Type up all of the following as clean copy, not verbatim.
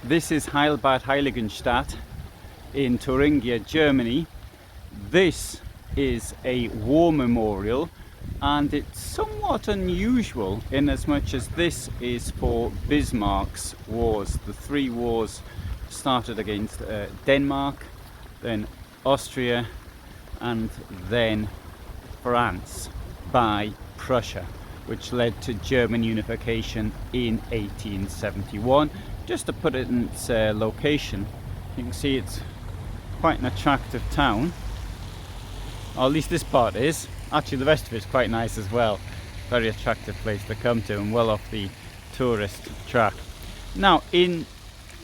This is Heilbad Heiligenstadt in Thuringia, Germany. This is a war memorial, and it's somewhat unusual in as much as this is for Bismarck's wars. The three wars started against Denmark, then Austria, and then France by Prussia, which led to German unification in 1871. Just to put it in its location, you can see it's quite an attractive town, or at least this part is. Actually the rest of it's quite nice as well. Very attractive place to come to and well off the tourist track. Now in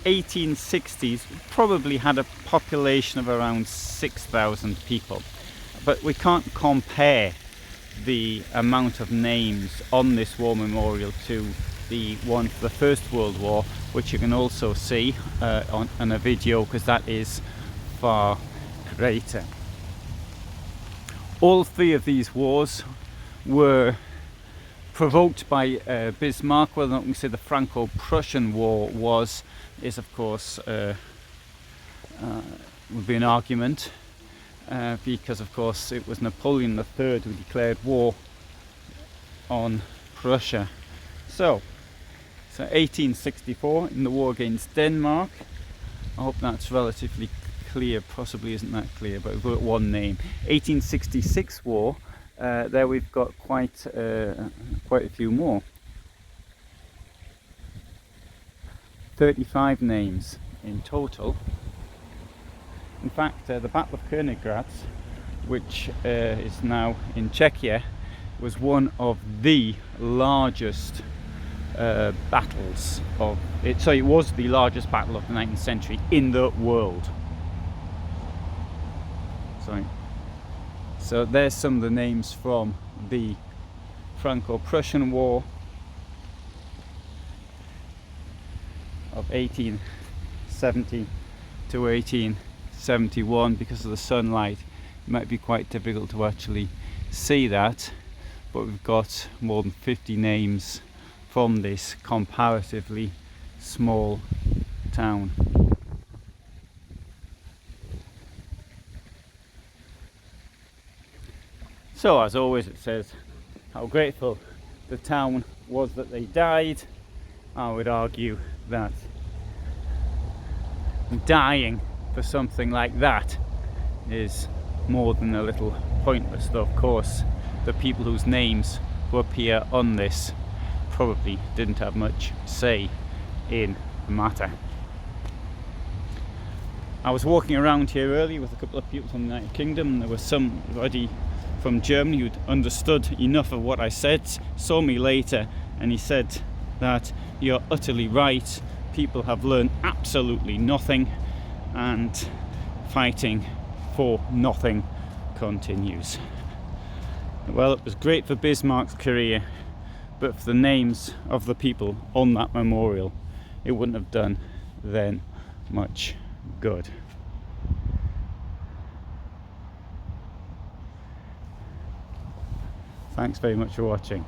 1860s probably had a population of around 6,000 people, but we can't compare the amount of names on this war memorial to the one for the First World War, which you can also see on a video, because that is far greater. All three of these wars were provoked by Bismarck. Whether or not we can say the Franco-Prussian War is of course would be an argument, because of course it was Napoleon III who declared war on Prussia. So 1864 in the war against Denmark. I hope that's relatively clear, possibly isn't that clear, but we've got one name. 1866 war, there we've got quite a few more. 35 names in total. In fact, the Battle of Königgrätz, which is now in Czechia, was one of the largest battles of it. So it was the largest battle of the 19th century in the world. So there's some of the names from the Franco-Prussian War of 1870 to 1871. Because of the sunlight, it might be quite difficult to actually see that, but we've got more than 50 names from this comparatively small town. So as always, it says how grateful the town was that they died. I would argue that dying for something like that is more than a little pointless, though of course the people whose names who appear on this probably didn't have much say in the matter. I was walking around here earlier with a couple of people from the United Kingdom, and there was somebody from Germany who'd understood enough of what I said, saw me later, and he said that you're utterly right, people have learned absolutely nothing, and fighting for nothing continues. Well, it was great for Bismarck's career, but for the names of the people on that memorial, it wouldn't have done then much good. Thanks very much for watching.